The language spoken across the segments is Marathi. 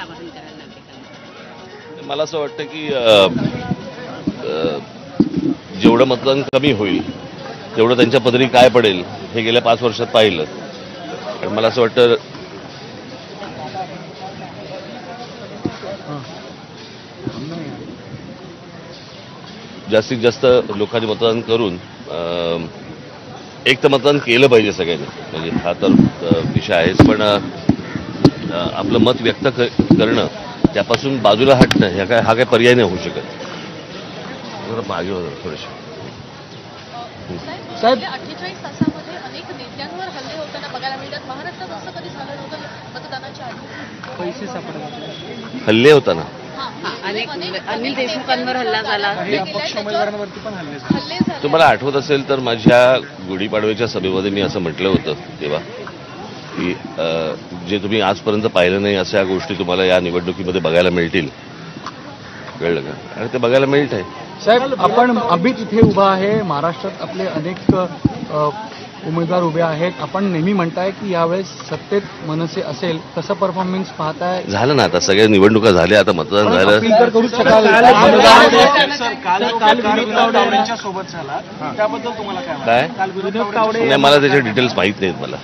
आवाहन कराल नागरिकांना? मला असं वाटतं की जेवढं मतदान कमी होईल तेवढं त्यांच्या पदरी काय पडेल हे गेल्या 5 वर्षात पाहिलं. आणि मला असं वाटतं जास्तीत जास्त लोकांनी मतदान करून एक तर मतदान केलं पाहिजे सगळ्यांनी, म्हणजे हा तर विषय आहेच, पण आपलं मत व्यक्त करणं त्यापासून बाजूला हटणं हा काय पर्याय नाही होऊ शकत. मागे होतं थोडेसे साहेब 48 तासामध्ये अनेक नेत्यांवर हल्ले होताना बघायला मिळतात. महाराष्ट्रात असं कधी झालं नव्हतं मतदानाच्या आधी. पैसे सापडले, हल्ले होताना अनेक अनिल देशमुखांवर हल्ला झाला, अपक्ष उमेदवारांवरती पण हल्ले झाले. तुम्हाला आठवत असेल तर माझ्या गुढीपाडव्याच्या सभेमध्ये मी असं म्हटलं होतं तेव्हा की जे तुम्ही आजपर्यंत पाहिलं नाही अशा गोष्टी तुम्हाला या निवडणुकीमध्ये बघायला मिळतील. कळलं का? आणि ते बघायला मिळत आहे. साहेब, आपण अभित इथे उभा आहे. महाराष्ट्रात आपले अनेक उमेदवार उभे आहेत. आपण नेहमी म्हणताय की यावेळेस सत्तेत मनसे असेल, कसं परफॉर्मन्स पाहताय? झालं ना, आता सगळ्या निवडणुका झाल्या, आता मतदान झालं. करू शकाल? सोबत झाला त्याबद्दल तुम्हाला काय नाही, मला त्याचे डिटेल्स माहित नाहीत. मला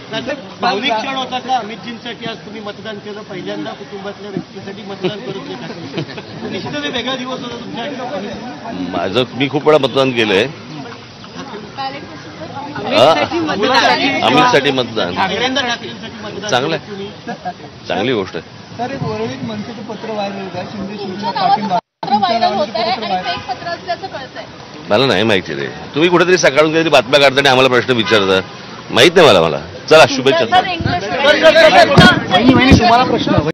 भावनिक क्षण होता का अमितजींसाठी आज तुम्ही मतदान केलं? पहिल्यांदा कुटुंबातल्या व्यक्तीसाठी मतदान करत नाही, निश्चितच वेगळा दिवस होता तुमच्यासाठी. माझं मी खूप वेळा मतदान केलंय. अमितसाठी मतदान चांगलं आहे, चांगली गोष्ट आहे. सर, एक वरळीत मनसेचं पत्र व्हायरल होत आहे. शिंदे मला नाही माहिती रे. तुम्ही कुठेतरी सकाळून काहीतरी बातम्या काढताना आम्हाला प्रश्न विचारता, माहित नाही मला. चला, शुभेच्छा. तुम्हाला प्रश्न